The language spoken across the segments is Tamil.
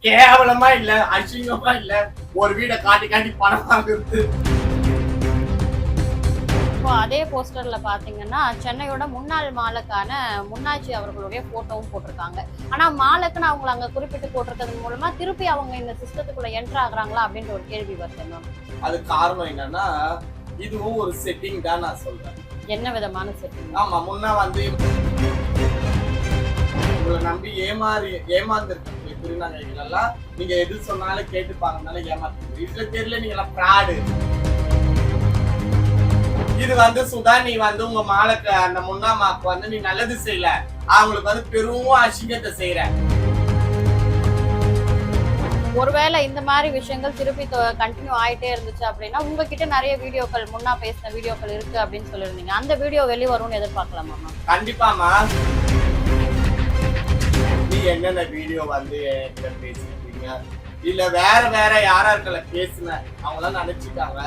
கேவலமா இல்ல, அசிங்கமா இல்ல, ஒரு வீட காட்டி காட்டி பணம் வாங்குறது. இப்போ அதே போஸ்டர்ல பாத்தீங்கன்னா சென்னையோட முன்னாள் மாலுக்கான முன்னாட்சி அவர்களுடைய போட்டோவும் போட்டிருக்காங்க. ஆனா மாலுக்குன்னு அவங்களை அங்க குறிப்பிட்டு போட்டிருக்கிறது மூலமா திருப்பி அவங்க இந்த சிஸ்டத்துக்குள்ள என்டர் ஆகுறாங்களா அப்படின்ற ஒரு கேள்வி வருது மேம். அது காரணம் என்னன்னா, இதுவும் ஒரு செட்டிங் தான் நான் சொல்றேன். என்ன விதமான செட்டிங்? ஆமா, முன்ன வந்து உங்களை நம்பி ஏமாந்துருக்கக்கூடிய திருநங்கைகள் எல்லாம் நீங்க எது சொன்னாலும் கேட்டுப்பாங்கனால ஏமாத்துறீங்க. இதுல தெரியல நீங்க எல்லாம் fraud. இது வந்து சுதா, நீ வந்து உங்க மாலுக்கு அந்த முன்னாமாக்கு வந்து நீ நல்லது செய்யல, அவங்களுக்கு வந்து பெரும் அசிங்கத்தை செய்யற. ஒருவேளை இந்த மாதிரி விஷயங்கள் திருப்பி கண்டினியூ ஆயிட்டே இருந்துச்சு அப்படின்னா உங்ககிட்ட நிறைய வீடியோக்கள் முன்னா பேசின வீடியோக்கள் இருக்கு அப்படின்னு சொல்லியிருந்தீங்க. அந்த வீடியோ வெளியே வரும்னு எதிர்பார்க்கலாமா மேம்? கண்டிப்பாமா. நீ என்னென்ன வீடியோ வந்து என்கிட்ட பேசிருக்கீங்க, இல்ல வேற வேற யாராருக்களை பேசுன அவங்களாம் நினைச்சுட்டாங்க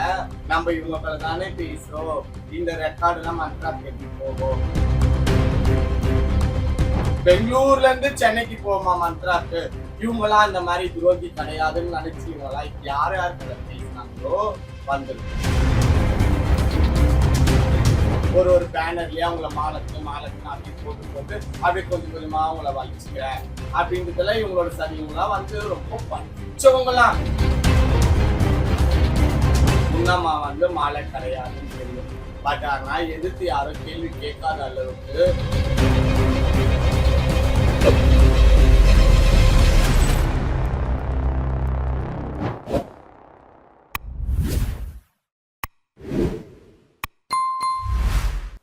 நம்ம இவங்க தானே பேசுறோம், இந்த ரெக்கார்டு எல்லாம் மந்த்ராக்கு எப்படி போகும், பெங்களூர்ல இருந்து சென்னைக்கு போமா மந்த்ராக்கு, இவங்கெல்லாம் அந்த மாதிரி துரோகி கிடையாதுன்னு நினைச்சு இவங்கெல்லாம் யார் யாருக்களை பேசினாங்களோ வந்துருக்கு. ஒரு பேனர்லயே அவங்கள மாலக்கு அப்படின்னு போட்டு அப்படியே கொஞ்சம் கொஞ்சமா அவங்கள வலிச்சுக்கிறேன் அப்படின்றதுல இவங்களோட சதிவங்களாம் வந்து ரொம்ப படிச்சவங்களாம். முன்னம்மா வந்து மாலை கிடையாதுன்னு தெரியும். பட் ஆனா எதிர்த்து யாரும் கேள்வி கேட்காத அளவுக்கு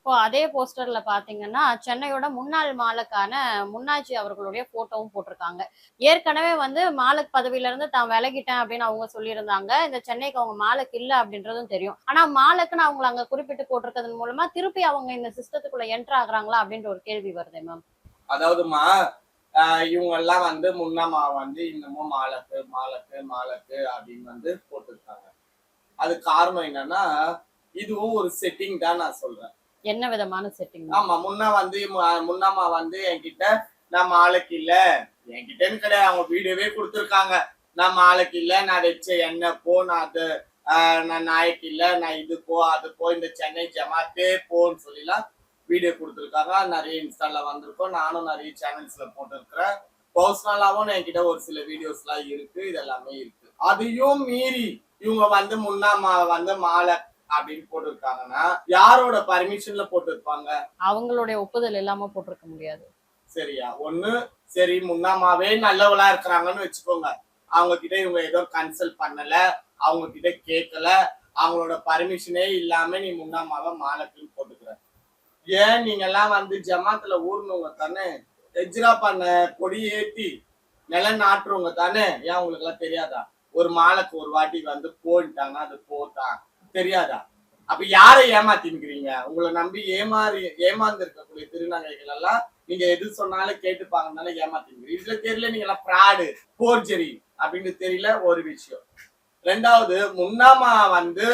இப்போ அதே போஸ்டர்ல பாத்தீங்கன்னா சென்னையோட முன்னாள் மாலுக்கான முன்னாட்சி அவர்களுடைய போட்டோவும் போட்டிருக்காங்க. ஏற்கனவே வந்து மாலுக் பதவியில இருந்து தான் விலகிட்டேன் அப்படின்னு அவங்க சொல்லியிருந்தாங்க. இந்த சென்னைக்கு அவங்க மாலுக்கு இல்ல அப்படின்றதும் தெரியும். ஆனா மாலுக்குன்னு அவங்களை அங்க குறிப்பிட்டு போட்டிருக்கிறது மூலமா திருப்பி அவங்க இந்த சிஸ்டத்துக்குள்ள என்டர் ஆகுறாங்களா அப்படின்ற ஒரு கேள்வி வருது மேம். அதாவதுமா, இவங்க எல்லாம் வந்து முன்னம்மா வந்து இன்னமும் மாலக்கு மாலக்கு மாலக்கு அப்படின்னு வந்து போட்டிருக்காங்க. அது காரணம் என்னன்னா, இதுவும் ஒரு செட்டிங் தான் நான் சொல்றேன். என்ன விதமான செட்டிங்? ஆமா, முன்னம்மா வந்து என்கிட்ட நான் மாலுக்கு இல்ல, என்கிட்டன்னு கிடையாது, அவங்க வீடியோவே கொடுத்துருக்காங்க, நான் மாலுக்கு இல்ல, நான் வச்ச எண்ணெய் போ, நான் அது நான் நாய்க்கு இல்ல, நான் இது போ அது போ, இந்த சென்னை ஜமாத்தே போன்னு சொல்லிலாம் வீடியோ கொடுத்துருக்காங்க. நிறைய இன்ஸ்டால வந்திருக்கோம், நானும் நிறைய சேனல்ஸ்ல போட்டிருக்கிறேன். பர்சனலாவும் என்கிட்ட ஒரு சில வீடியோஸ் எல்லாம் இருக்கு, இதெல்லாமே இருக்கு. அதையும் மீறி இவங்க வந்து முன்னம்மா வந்து மாலை அப்படின்னு போட்டிருக்காங்கன்னா யாரோட பர்மிஷன்ல போட்டிருப்பாங்க? அவங்களுடைய ஒப்புதல் இல்லாம போட்டிருக்க முடியாது. சரியா? ஒண்ணு சரி, முன்னாமாவே நல்லவளா இருக்கிறாங்கன்னு வச்சுக்கோங்க, அவங்க கிட்ட இவங்க ஏதோ கன்சல்ட் பண்ணல, அவங்க கிட்ட கேட்கல, அவங்களோட பர்மிஷனே இல்லாம நீ முன்னாமாவை மாலக்குன்னு போட்டுக்கிற. ஏன் நீங்க எல்லாம் வந்து ஜமாத்துல ஊர்னவங்க தானே, எஜ்ரா பண்ண கொடி ஏத்தி நிலம் நாட்டுறவங்க தானே, ஏன் உங்களுக்கு எல்லாம் தெரியாதா? ஒரு மாலைக்கு ஒரு வாட்டி வந்து போட்டாங்க, அது போட்டான் தெரியாதா? அப்ப யாரை ஏமாத்தின்னுக்கிறீங்க? உங்களை நம்பி ஏமாந்து இருக்கக்கூடிய திருநங்கைகள் எல்லாம் நீங்க எது சொன்னாலும் கேட்டுப்பாங்கனால ஏமாத்தின்னுக்கிறீங்க. இதுல தெரியல நீங்க எல்லாம் fraud, போர்ஜரி அப்படின்னு தெரியல ஒரு விஷயம். ரெண்டாவது, முன்னாமா வந்து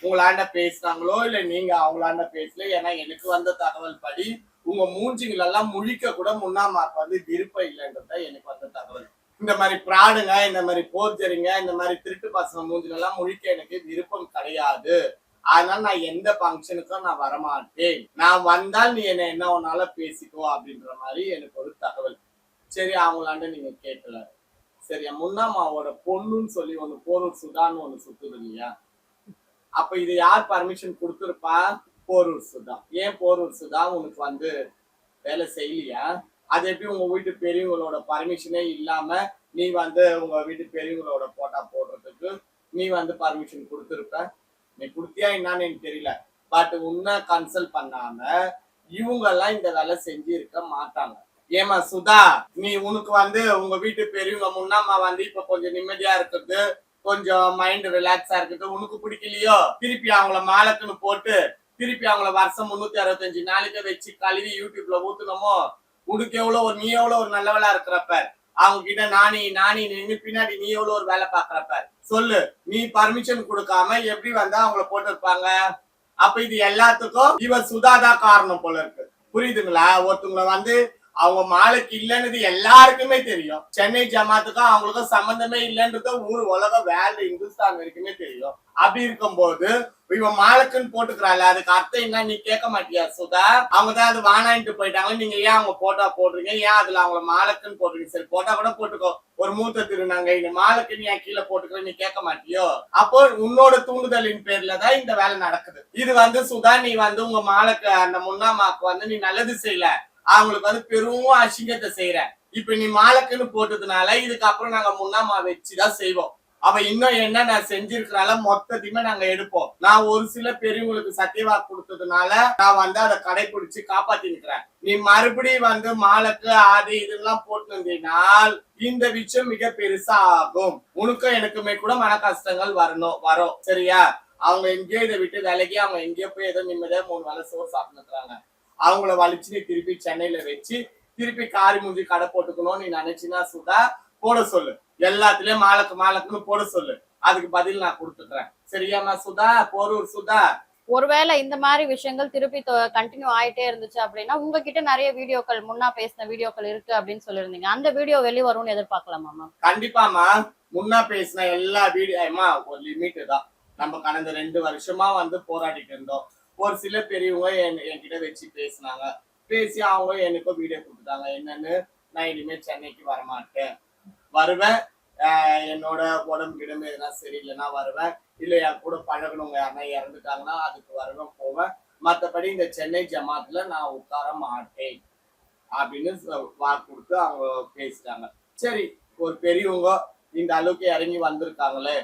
உங்களாண்ட பேசுறாங்களோ இல்ல நீங்க அவங்களாண்ட பேசல, ஏன்னா எனக்கு வந்த தகவல் படி உங்க மூஞ்சிங்களெல்லாம் முழிக்க கூட முன்னாமாக்கு வந்து விருப்பம் இல்லைன்றத எனக்கு வந்த தகவல். இந்த மாதிரி பிராடுங்க, இந்த மாதிரி போர்ஜரிங்க, இந்த மாதிரி திருட்டு பசங்க மூஞ்சில எல்லாம் முழிக்க எனக்கு விருப்பம் கிடையாது, அதனால நான் எந்த ஃபங்க்ஷனுக்கும் நான் வரமாட்டேன், நான் வந்தால் நீ என்ன ஒன்னால பேசிக்கோ அப்படின்ற மாதிரி எனக்கு ஒரு தகவல். சரி, அவங்களாண்ட நீங்க கேட்கல, சரியா? முன்னாமாவோட பொண்ணுன்னு சொல்லி ஒண்ணு போரூர் சுதான்னு ஒண்ணு சுத்துது இல்லையா? அப்ப இது யார் பர்மிஷன் கொடுத்துருப்பா? போரூர் சுதா. ஏன் போரூர் சுதா உனக்கு வந்து வேலை செய்யலையா? அது எப்படி உங்க வீட்டு பெரியவங்களோட பர்மிஷனே இல்லாம நீ வந்து உங்க வீட்டு பெரியவங்களோட போட்டா போடுறதுக்கு நீ வந்து பர்மிஷன் கொடுத்துருப்ப? நீ கொடுத்தியா என்னன்னு எனக்கு தெரியல. பட் உன்னை கன்சல்ட் பண்ணாம இவங்க எல்லாம் இந்த வேலை செஞ்சு இருக்க மாட்டாங்க. ஏமா சுதா, நீ உனக்கு வந்து உங்க வீட்டு பெரியவங்க முன்னாமா வந்து இப்ப கொஞ்சம் நிம்மதியா இருக்கிறது, கொஞ்சம் மைண்ட் ரிலாக்ஸா இருக்கிறது உனக்கு பிடிக்கலையோ, திருப்பி அவங்கள மாலக்குன்னு போட்டு திருப்பி அவங்கள வருஷம் 365 நாளைக்கு வச்சு கழுவி யூடியூப்ல ஊத்துனமோ, உனக்கு நீ எவ்வளவு ஒரு நல்லவளா இருக்கிறப்ப, அவங்க கிட்ட நானி நின்று பின்னாடி நீ எவ்வளவு ஒரு வேலை பாக்குறப்ப சொல்லு. நீ பர்மிஷன் கொடுக்காம எப்படி வந்து அவங்கள போட்டிருப்பாங்க? அப்ப இது எல்லாத்துக்கும் இவ சுதாதான் காரணம் போல இருக்கு. புரியுதுங்களா? ஒருத்தவங்களை வந்து அவங்க மாலுக்கு இல்லைன்னு எல்லாருக்குமே தெரியும். சென்னை ஜமாத்துக்கும் அவங்களுக்கும் சம்பந்தமே இல்லைன்றது ஊர் உலகம் வேர்ல்டு இந்துஸ்தான் வரைக்குமே தெரியும். அப்படி இருக்கும்போது இவன் மாலுக்குன்னு போட்டுக்கிறாள், அதுக்கு அர்த்தம் என்ன நீ கேட்க மாட்டியா சுதா? அவங்கதான் அது வானாயிட்டு போயிட்டாங்க, நீங்க ஏன் அவங்க போட்டா போடுறீங்க, ஏன் அதுல அவங்கள மாலுக்குன்னு போடுறீங்க? சரி போட்டா கூட போட்டுக்கோ, ஒரு மூத்த திருநாங்க இந்த மாலுக்கு நீ கீழே போட்டுக்கிற, நீ கேட்க மாட்டியோ? அப்போ உன்னோட தூண்டுதலின் பேர்ல தான் இந்த வேலை நடக்குது. இது சுதா நீ உங்க மாலுக்கு அந்த முன்னாமாக்கு நீ நல்லது செய்யல, அவங்களுக்கு பெரும் அசிங்கத்தை செய்யற. இப்ப நீ மாலக்குன்னு போட்டதுனால இதுக்கப்புறம் நாங்க முன்னாமா வச்சுதான் செய்வோம். அவ இன்னும் என்ன நான் செஞ்சிருக்கனால மொத்தத்தையுமே நாங்க எடுப்போம். நான் ஒரு சில பெரியவங்களுக்கு சத்தியவாக்கு கொடுத்ததுனால நான் அதை கடைபிடிச்சு காப்பாத்தி நிக்கிறேன். நீ மறுபடியும் மாலக்கு ஆதி இதெல்லாம் போட்டுனால் இந்த விஷயம் மிக பெருசா ஆகும். உனக்கும் எனக்குமே கூட மன கஷ்டங்கள் வரும். சரியா? அவங்க எங்கேயோ இதை விட்டு விலகி அவங்க எங்கேயோ போய் ஏதோ நிம்மதியா 3 வேளை சோறு சாப்பிட்டுக்கிறாங்க. அவங்கள வலிச்சு நீ திருப்பி சென்னையில வச்சு திருப்பி காரி மூஞ்சி கடை போட்டுக்கணும் நீ நினைச்சினா சுதா போட சொல்லு. எல்லாத்துலயும் மாலக்குன்னு போட சொல்லு. அதுக்கு பதில் நான் கொடுத்துக்கிறேன். சரியாமா சுதா? போரூர் சுதா, ஒருவேளை இந்த மாதிரி விஷயங்கள் திருப்பி கண்டினியூ ஆயிட்டே இருந்துச்சு அப்படின்னா உங்ககிட்ட நிறைய வீடியோக்கள் முன்னா பேசின வீடியோக்கள் இருக்கு அப்படின்னு சொல்லியிருந்தீங்க, அந்த வீடியோ வெளியே வரும்னு எதிர்பார்க்கலாமா மேம்? கண்டிப்பாமா. முன்னா பேசின எல்லா வீடியோமா ஒரு லிமிட் தான். நம்ம கடந்த 2 வருஷமா போராடிட்டு இருந்தோம். ஒரு சில பெரியவங்க என்கிட்ட வச்சு பேசினாங்க. பேசி அவங்க எனக்கும் வீடியோ கொடுத்துட்டாங்க. என்னன்னு, நான் இனிமேல் சென்னைக்கு வரமாட்டேன், வருவேன் என்னோட உடம்பு கிடம்பு எதுனா சரியில்லைன்னா வருவேன், இல்லை என் கூட பழகணுங்க யாருன்னா இறந்துட்டாங்கன்னா அதுக்கு வருவேன் போவேன், மற்றபடி இந்த சென்னை ஜமாத்துல நான் உட்கார மாட்டேன் அப்படின்னு வாக்கு கொடுத்து அவங்க பேசிட்டாங்க. சரி, ஒரு பெரியவங்க இந்த அளவுக்கு இறங்கி வந்திருக்காங்களே,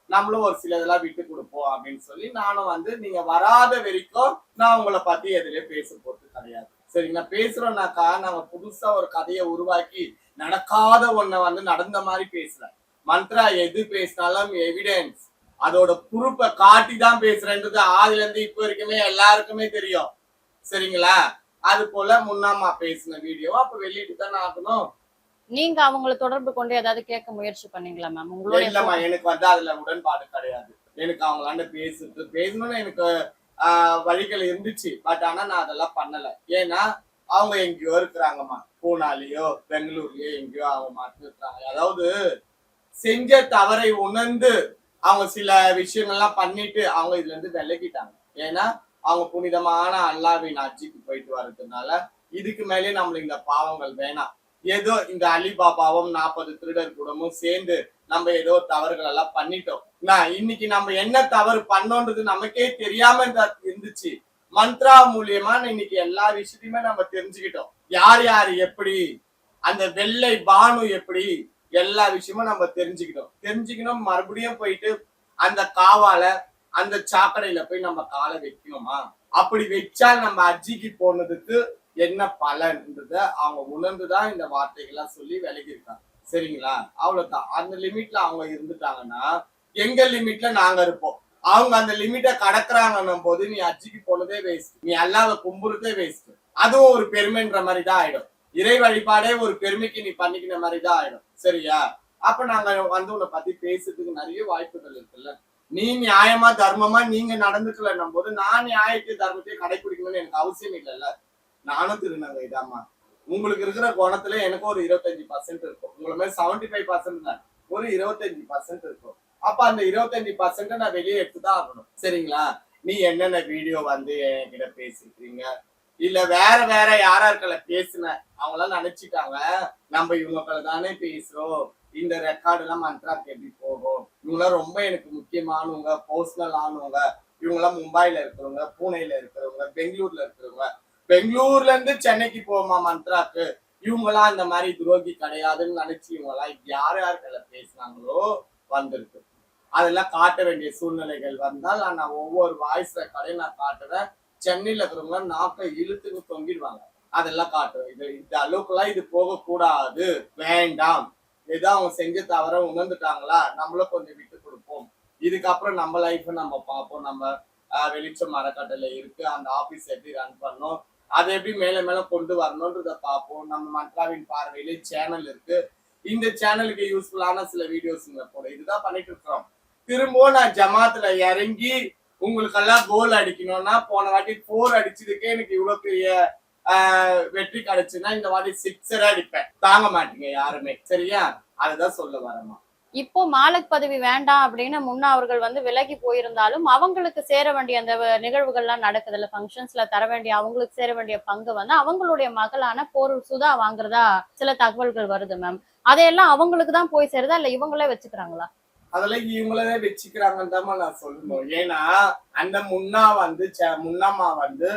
நம்மளும் ஒரு சிலதெல்லாம் விட்டு கொடுப்போம் அப்படின்னு சொல்லி நானும் நீங்க வராத வரைக்கும் நான் உங்களை பத்தி எதுலயே பேச போறது கிடையாது. சரி, நான் பேசுறோம்னாக்கா நாங்க புதுசா ஒரு கதையை உருவாக்கி நடக்காத ஒன்ன நடந்த மாதிரி பேசல. மந்த்ரா எது பேசினாலும் எவிடன்ஸ், அதோட ப்ரூஃபை காட்டி தான் பேசுறேன்றது ஆதில இருந்து இப்ப வரைக்குமே எல்லாருக்குமே தெரியும். சரிங்களா? அது போல முன்னாமா பேசின வீடியோ அப்ப வெளியிட்டு தானே ஆகணும். நீங்க அவங்களை தொடர்பு கொண்டு ஏதாவது கேட்க முயற்சி பண்ணீங்களா மேம்? இல்லம்மா, எனக்கு அதுல உடன்பாடு கிடையாது. எனக்கு அவங்களாண்ட பேசணும்னு எனக்கு வழிகள் இருந்துச்சு. பட் ஆனா நான் அதெல்லாம் பண்ணல. ஏன்னா அவங்க எங்கேயோ இருக்கிறாங்கம்மா, பூனாலேயோ பெங்களூர்லயோ எங்கேயோ அவங்க மட்டும் இருக்காங்க. அதாவது செஞ்ச தவறை உணர்ந்து அவங்க சில விஷயங்கள்லாம் பண்ணிட்டு அவங்க இதுல இருந்து விலகிட்டாங்க. ஏன்னா அவங்க புனிதமான அல்லாவின் ஆட்சிக்கு போயிட்டு வர்றதுனால இதுக்கு மேலே நம்மளுக்கு இந்த பாவங்கள் வேணாம். ஏதோ இந்த அலிபாபாவும் 40 திருடர் கூடமும் சேர்ந்து நம்ம ஏதோ தவறுகள் எல்லாம் பண்ணிட்டோம். இன்னைக்கு நம்ம என்ன தவறு பண்ணோன்றது நமக்கே தெரியாம இருந்துச்சு. மந்த்ரா மூலியமா இன்னைக்கு எல்லா விஷயத்தையுமே நம்ம தெரிஞ்சுக்கிட்டோம். யார் யாரு எப்படி, அந்த வெள்ளை பானு எப்படி, எல்லா விஷயமும் நம்ம தெரிஞ்சுக்கணும். மறுபடியும் போயிட்டு அந்த காவால அந்த சாக்கடையில போய் நம்ம காலை வைக்கணுமா? அப்படி வச்சால் நம்ம அஜிக்கு போனதுக்கு என்ன பலன்றத அவங்க உணர்ந்துதான் இந்த வார்த்தைகள்லாம் சொல்லி விலகி இருக்காங்க. சரிங்களா? அவ்வளவுதான். அந்த லிமிட்ல அவங்க இருந்துட்டாங்கன்னா எங்க லிமிட்ல நாங்க இருப்போம். அவங்க அந்த லிமிட்டை கடக்குறாங்கன்னும் போது நீ அஜிக்கு போனதே வேஸ்ட், நீ அல்லாஹ்வை கும்பிடுறதே வேஸ்ட். அதுவும் ஒரு பெருமைன்ற மாதிரி தான் ஆயிடும். இறை வழிபாடே ஒரு பெருமைக்கு நீ பண்ணிக்கிற மாதிரி தான் ஆயிடும். சரியா? அப்ப நாங்க உன்னை பத்தி பேசுறதுக்கு நிறைய வாய்ப்புகள் இருக்குல்ல. நீ நியாயமா தர்மமா நீங்க நடந்துக்கலன்னும் போது நான் நியாயத்தை தர்மத்தையும் கடைபிடிக்கணும்னு எனக்கு அவசியம் இல்லைல்ல. நானும் திருநங்கை இதாம்மா. உங்களுக்கு இருக்கிற குணத்துல எனக்கு ஒரு 25% இருக்கும். உங்களை மாதிரி 75% தான், ஒரு 25% இருக்கும். அப்ப அந்த 25% நான் வெளியே எடுத்துதான் ஆகணும். சரிங்களா? நீ என்னென்ன வீடியோ என்கிட்ட பேசிக்கிறீங்க, இல்ல வேற யாரா இருக்கல பேசுன அவங்களாம் நினைச்சிட்டாங்க நம்ம இவங்களை தானே பேசுறோம், இந்த ரெக்கார்டு எல்லாம் மந்த்ராக்கு எப்படி போகும், இவங்களாம் ரொம்ப எனக்கு முக்கியமானவங்க, பர்சனல் ஆனவங்க, இவங்கெல்லாம் மும்பைல இருக்கிறவங்க, பூனேல இருக்கிறவங்க, பெங்களூர்ல இருக்கிறவங்க, பெங்களூர்ல இருந்து சென்னைக்கு போமா மந்த்ராக்கு, இவங்கெல்லாம் இந்த மாதிரி துரோகி கிடையாதுன்னு நினைச்சு இவங்கெல்லாம் யாருக்கெல்ல பேசினாங்களோ வந்திருக்கு. அதெல்லாம் காட்ட வேண்டிய சூழ்நிலைகள் வந்தால் நான் ஒவ்வொரு வாய்ஸ் ரெக்கார்டையும் நான் காட்டுறேன். சென்னையில இருக்கிறவங்க நாக்கை இழுத்துக்கு தொங்கிடுவாங்க. அதெல்லாம் காட்டுவேன். இந்த அளவுக்கு எல்லாம் இது போகக்கூடாது, வேண்டாம். ஏதோ அவங்க செஞ்ச தவிர உணர்ந்துட்டாங்களா, நம்மளும் கொஞ்சம் விட்டு கொடுப்போம். இதுக்கப்புறம் நம்ம லைஃப் நம்ம பார்ப்போம். நம்ம வெளிச்சம் மரக்கட்டளை இருக்கு, அந்த ஆபீஸ் எப்படி ரன் பண்ணோம், அதை எப்படி மேல மேல கொண்டு வரணும்ன்றத பார்ப்போம். நம்ம மந்த்ராவின் பார்வையிலே சேனல் இருக்கு. இந்த சேனலுக்கு யூஸ்ஃபுல்லான சில வீடியோஸ் போட இதுதான் பண்ணிட்டு இருக்கிறோம். திரும்பவும் நான் ஜமாத்துல இறங்கி உங்களுக்கெல்லாம் கோல் அடிக்கணும்னா போன வாட்டி 4 அடிச்சதுக்கே எனக்கு இவ்வளவு பெரிய வெற்றி கிடைச்சுன்னா இந்த மாதிரி சிக்ஸரா அடிப்பேன். தாங்க மாட்டீங்க யாருமே. சரியா? அதுதான் சொல்ல வரேன். இப்போ மாலக் பதவி வேண்டாம் அப்படின்னு முன்னா அவர்கள் வந்து விலகி போயிருந்தாலும் அவங்களுக்கு சேர வேண்டிய அந்த நிகழ்வுகள்லாம் நடக்குதுல்ல, ஃபங்க்ஷன்ஸ்ல தர வேண்டிய அவங்களுக்கு சேர வேண்டிய பங்கு வந்து அவங்களுடைய மகளான போர் சுதா வாங்குறதா சில தகவல்கள் வருது மேம். அதையெல்லாம் அவங்களுக்கு தான் போய் சேருதா இல்ல இவங்களே வச்சுக்கிறாங்களா? அதெல்லாம் இவங்களே வச்சுக்கிறாங்கன்னு தான் நான் சொல்லணும். ஏன்னா அந்த முன்னாமா வந்து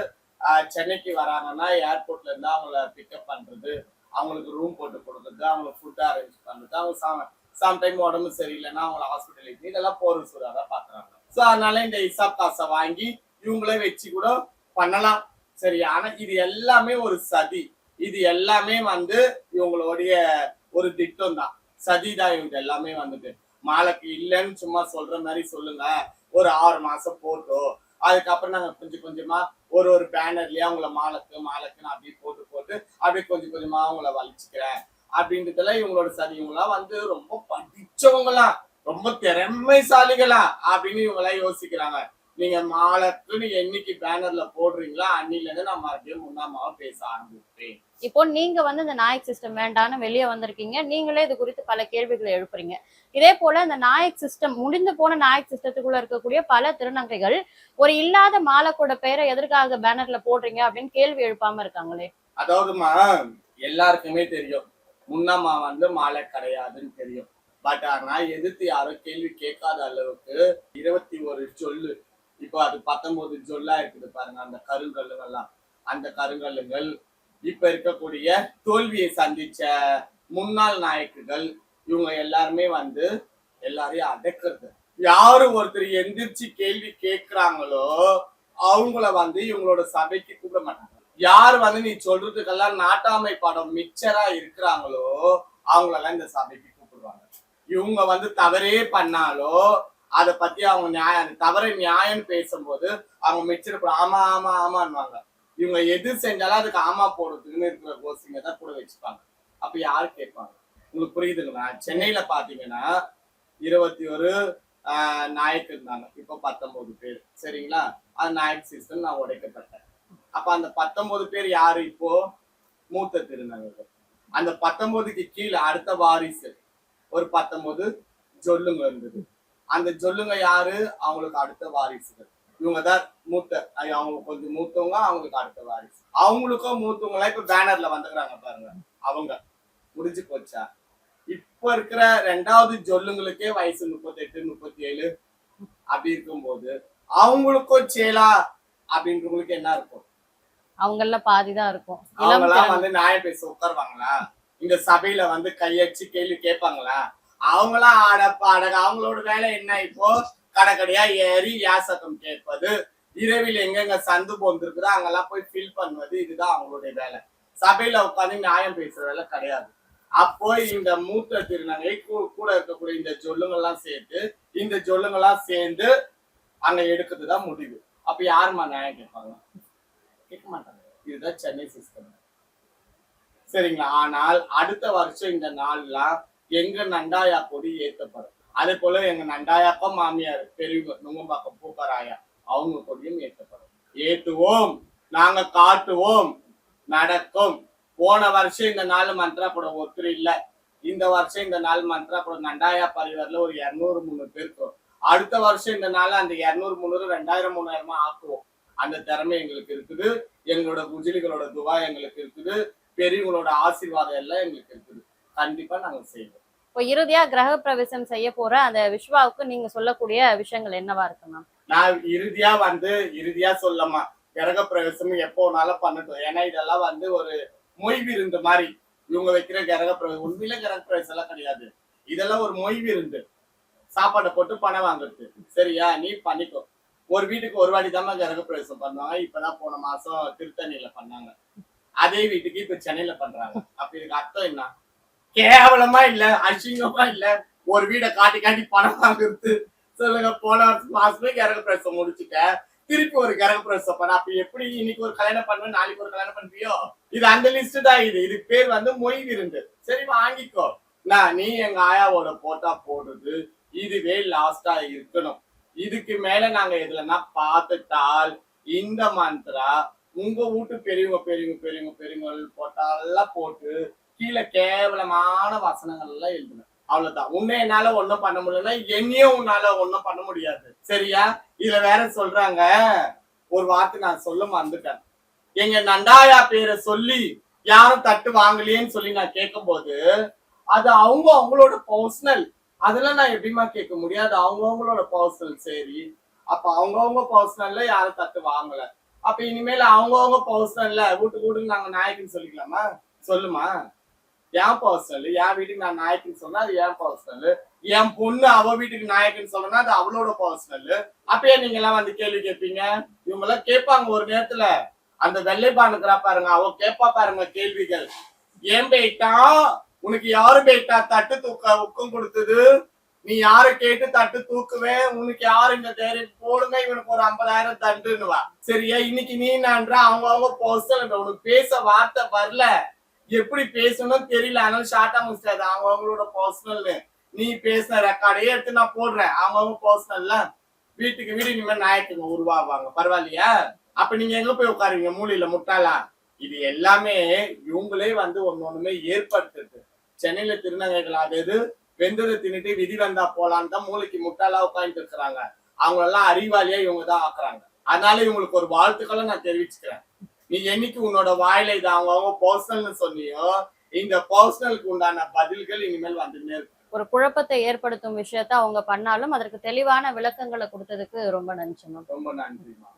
சென்னைக்கு வராங்கன்னா ஏர்போர்ட்ல இருந்து அவங்கள பிக்கப் பண்றது, அவங்களுக்கு ரூம் போட்டு கொடுக்குறது, அவங்களுக்கு ஃபுட் அரேஞ்ச் பண்றது, அவங்க சம்டைம் உடம்பு சரியில்லைன்னா அவங்கள ஹாஸ்பிட்டலுக்கு இதெல்லாம் போர் சூடாக பாக்குறாங்க. ஸோ அதனால இந்த ஹிசாப் காசை வாங்கி இவங்களே வச்சு கூட பண்ணலாம். சரி, ஆனா இது எல்லாமே ஒரு சதி. இது எல்லாமே வந்து இவங்களுடைய ஒரு திட்டம் தான். சதிதான் இவங்க எல்லாமே வந்துட்டு. மாலைக்கு இல்லைன்னு சும்மா சொல்ற மாதிரி சொல்லுங்க, ஒரு 6 மாசம் போட்டோம், அதுக்கப்புறம் நாங்க கொஞ்சம் கொஞ்சமா ஒரு பேனர்லயே அவங்கள மாலைக்குன்னு அப்படியே போட்டு போட்டு அப்படியே கொஞ்சம் கொஞ்சமா அவங்கள வலிச்சுக்கிறேன் அப்படின்றதுல இவங்களோட சதி. இவங்களாம் வந்து ரொம்ப படிச்சவங்களாம், ரொம்ப திறமைசாலிகளா அப்படின்னு இவங்களாம் யோசிக்கிறாங்க. நீங்க மாலைக்குன்னு என்னைக்கு பேனர்ல போடுறீங்களா அன்னில இருந்து நான் மறுபடியும் முன்னாமாவை பேச ஆரம்பிப்பேன். இப்போ நீங்க வந்து இந்த நாயக் சிஸ்டம் வேண்டான்னு வெளியே வந்திருக்கீங்க. நீங்களே இது குறித்து பல கேள்விகளை எழுப்புறீங்க. இதே போல இந்த நாயக் சிஸ்டம் முடிந்து போன நாயக் சிஸ்டத்துக்குள்ள இருக்கக்கூடிய பல திருநங்கைகள் ஒரு இல்லாத மாலக்கோட பெயரை எதற்காக பேனர்ல போடுறீங்க அப்படின்னு கேள்வி எழுப்பாம இருக்காங்களே. அதாவதுமா, எல்லாருக்குமே தெரியும் முன்னம்மா வந்து மாலை கிடையாதுன்னு தெரியும். பட் ஆனா எதிர்த்து யாரும் கேள்வி கேட்காத அளவுக்கு 21 சொல்லு, இப்போ அது 19 சொல்லா இருக்குது பாருங்க. அந்த கருங்கல்லுங்கள்லாம், அந்த கருங்கல்லுங்கள் இப்ப இருக்கக்கூடிய தோல்வியை சந்திச்ச முன்னாள் நாயக்குகள் இவங்க எல்லாருமே வந்து எல்லாரையும் அடக்குறது. யாரு ஒருத்தர் எந்திரிச்சு கேள்வி கேட்கிறாங்களோ அவங்கள வந்து இவங்களோட சபைக்கு கூப்பிட மாட்டாங்க. யார் வந்து நீ சொல்றதுக்கெல்லாம் நாட்டாமை படம் மிச்சரா இருக்கிறாங்களோ அவங்களெல்லாம் இந்த சபைக்கு கூப்பிடுவாங்க. இவங்க வந்து தவறே பண்ணாலோ அதை பத்தி அவங்க தவறை நியாயம் பேசும்போது அவங்க மிச்சர் ஆமா ஆமா ஆமான்னுவாங்க. இவங்க எது செஞ்சாலும் அதுக்கு ஆமா போடுறதுக்குன்னு இருக்கிற கோசிங்க தான் கூட வச்சுப்பாங்க. அப்ப யாரு கேட்பாங்க? உங்களுக்கு புரியுதுங்களா? சென்னையில பாத்தீங்கன்னா 21 நாயக்கு இருந்தாங்க, இப்போ 19 பேர். சரிங்களா? அது நாயக் சிஸ்டம் நான் உடைக்கப்பட்டேன். அப்ப அந்த 19 பேர் யாரு? இப்போ மூத்த திருநங்கைகள். அந்த 19க்கு கீழே அடுத்த வாரிசு ஒரு 19 ஜொல்லுங்க இருந்தது. அந்த ஜொல்லுங்க யாரு? அவங்களுக்கு அடுத்த வாரிசுகள். இவங்கதான் மூத்த, அவங்க கொஞ்சம் மூத்தவங்க, அவங்களுக்கு அடுத்த வாரிசு. அவங்களுக்கும் மூத்தவங்களா இப்ப பேனர்ல வந்துக்கிறாங்க பாருங்க. அவங்க முடிஞ்சு போச்சா? இப்ப இருக்கிற 2வது ஜொல்லுங்களுக்கே வயசு 38 37 அப்படி இருக்கும்போது அவங்களுக்கும் சேலா அப்படின்றவங்களுக்கு என்ன இருக்கும்? அவங்கள பாதிதான் இருக்கும். அவங்கெல்லாம் வந்து நியாயம் பேச உட்காருவாங்களா? இந்த சபையில வந்து கையடிச்சு கேள்வி கேட்பாங்களா? அவங்களாம் ஆடப்பாடக. அவங்களோட வேலை என்ன? இப்போ கடைக்கடையா ஏறி யாசகம் கேட்பது, இரவில் எங்கெங்க சந்து போந்திருக்குதோ அங்கெல்லாம் போய் ஃபில் பண்ணுவது, இதுதான் அவங்களுடைய வேலை. சபையில உட்காந்து நியாயம் பேசுற வேலை கிடையாது. அப்போ இந்த மூத்த திருநங்கை கூட இருக்கக்கூடிய இந்த ஜொல்லுங்கெல்லாம் சேர்ந்து அங்க எடுக்கிறதுதான் முடிவு. அப்ப யாருமா நியாயம் கேட்பாங்க? கேட்க மாட்டாங்க. இதுதான் சென்னை சிஸ்டம். சரிங்களா? ஆனால் அடுத்த வருஷம் இந்த நாள்லாம் எங்க நண்டாயா கொடி ஏத்தப்படும். அதே போல எங்க நண்டாயாப்பா மாமியார் பெரியவங்க நுங்கம்பாக்கம் பூக்கராயா அவங்க கொடியும் ஏற்றப்படும். ஏத்துவோம், நாங்க காட்டுவோம், நடக்கும். போன வருஷம் இந்த நாள் மந்த்ராப்படம் ஒருத்தர் இல்ல. இந்த வருஷம் இந்த நாள் மந்த்ராப்படம் நண்டாயா பரிவாரில் ஒரு 200-300 பேருக்கும். அடுத்த வருஷம் இந்த நாள் அந்த 200-300 2000-3000 ஆக்குவோம். அந்த திறமை எங்களுக்கு இருக்குது. எங்களோட குஜிலிகளோட துவா எங்களுக்கு இருக்குது. பெரியவங்களோட ஆசீர்வாதம் எல்லாம் எங்களுக்கு இருக்குது. கண்டிப்பா நாங்க செய்வோம். இப்போ இறுதியா கிரக பிரவேசம் செய்ய போற அந்த விஸ்வாவுக்கு நீங்க சொல்லக்கூடிய விஷயங்கள் என்னவா இருக்கு மேம்? நான் இறுதியா சொல்லமா, கிரக பிரவேசம் எப்போனாலும் பண்ணட்டும். ஏன்னா இதெல்லாம் வந்து ஒரு மொய் விருந்து மாதிரி. இவங்க வைக்கிற கிரக பிரவேசம் உண்மையில கிரக பிரவேசம் எல்லாம் கிடையாது. இதெல்லாம் ஒரு மொய் விருந்து. சாப்பாடை போட்டு பணம் வாங்குறது. சரியா? நீ பண்ணிக்கோ. ஒரு வீட்டுக்கு ஒரு வாட்டி தான் கிரக பிரவேசம் பண்ணுவாங்க. இப்பதான் போன மாசம் திருத்தணியில பண்ணாங்க. அதே வீட்டுக்கு இப்ப சென்னையில பண்றாங்க. அப்ப இதுக்கு அர்த்தம் என்ன? கேவலமா இல்ல, அசிங்கமா இல்ல, ஒரு வீடை காட்டி காட்டி பணம் வாங்குறது. சொல்லுங்க. போன மாசமே கிரக பிரவேசம் முடிச்சுட்ட, திருப்பி ஒரு கிரக பிரவேசம் பண்ண. அப்ப எப்படி இன்னைக்கு ஒரு கல்யாணம் பண்ணுவேன், நாளைக்கு ஒரு கல்யாணம் பண்ணுவியோ? இது அந்த லிஸ்ட் தான். இதுக்கு பேர் வந்து மொய் விருந்து. சரி, வாங்கிக்கோ. நீ எங்க ஆயாவோட போட்டா போடுறது இதுவே லாஸ்டா இருக்கணும். இதுக்கு மேல நாங்க எதுலன்னா பார்த்துட்டால் இந்த மந்த்ரா உங்க வீட்டு பெரியவங்க பெரியவங்க பெரியவங்க பெரியவங்க போட்டாலாம் போட்டு கீழே கேவலமான வசனங்கள் எல்லாம் எழுதுனேன். அவ்வளவுதான். உன்னை என்னால ஒண்ணும் பண்ண முடியலன்னா என்னையும் உன்னால ஒண்ணும் பண்ண முடியாது. சரியா? இதுல வேற சொல்றாங்க, ஒரு வார்த்தை நான் சொல்ல மறந்துட்டேன். எங்க நண்டாயா பேரை சொல்லி யாரும் தட்டு வாங்கலையேன்னு சொல்லி நான் கேட்கும் போது அது அவங்களோட பர்சனல். அதெல்லாம் நான் எப்படிமா கேட்க முடியாது? அவங்களோட பர்சனல். சரி, அப்ப அவங்கவுங்க பர்சனல்ல யாரும் தட்டு வாங்கல. அப்ப இனிமேல் அவங்கவுங்க பர்சனல்ல வீட்டுக்கு நாங்க நாயக்குன்னு சொல்லிக்கலாமா? சொல்லுமா? என் பர்சனல், என் வீட்டுக்கு நான் நாயக்குன்னு சொன்னா அது என் பர்சனல். என் பொண்ணு அவ வீட்டுக்கு நாயக்குன்னு சொல்லனா அது அவளோட பர்சனல். அப்பயே நீங்க எல்லாம் வந்து கேள்வி கேட்பீங்க. இவங்க எல்லாம் கேட்பாங்க ஒரு நேரத்துல. அந்த வெள்ளைப்பானுக்குறா பாருங்க, அவ கேட்பா பாருங்க கேள்விகள். ஏன் போயிட்டா உனக்கு யாரு போயிட்டா தட்டு தூக்க உக்கம் கொடுத்தது? நீ யாரு கேட்டு தட்டு தூக்குவேன்? உனக்கு யாரு இங்க தைரியம்? போடுங்க இவனுக்கு ஒரு 50,000 தண்டுன்னுவா. சரியா? இன்னைக்கு நீ நன்ற அவங்க பர்சனல். உனக்கு பேச வார்த்தை வரல, எப்படி பேசணும்னு தெரியல, அதனால ஷார்ட்டா முடிச்சாது அவங்களோட பர்சனல்னு. நீ பேசின ரெக்கார்டையே எடுத்து நான் போடுறேன். அவங்க பர்சனல்ல வீட்டுக்கு வீடு இனிமேல் நாயக்குங்க உருவாவாங்க. பரவாயில்லையா? அப்ப நீங்க எங்க போய் உட்காருவீங்க? மூலையில முட்டாளா? இது எல்லாமே இவங்களே வந்து ஒண்ணுமே ஏற்படுத்துது. சென்னையில திருநங்கைகள் அது வெந்ததை தின்னுட்டு விதி வந்தா போலான்னு தான் மூளைக்கு முட்டாளா உட்காந்துட்டு இருக்கிறாங்க. அவங்க எல்லாம் அறிவாளியா இவங்க தான் ஆக்குறாங்க. அதனால இவங்களுக்கு ஒரு வாழ்த்துக்களை நான் தெரிவிச்சுக்கிறேன். நீ என்னைக்கு உன்னோட வாயில இது அவங்க பர்சனல்னு சொன்னியோ, இந்த பர்சனலுக்கு உண்டான பதில்கள் இனிமேல் வந்துன்னே இருக்கு. ஒரு குழப்பத்தை ஏற்படுத்தும் விஷயத்த அவங்க பண்ணாலும் அதற்கு தெளிவான விளக்கங்களை கொடுத்ததுக்கு ரொம்ப நன்றி மேம். ரொம்ப நன்றிமா.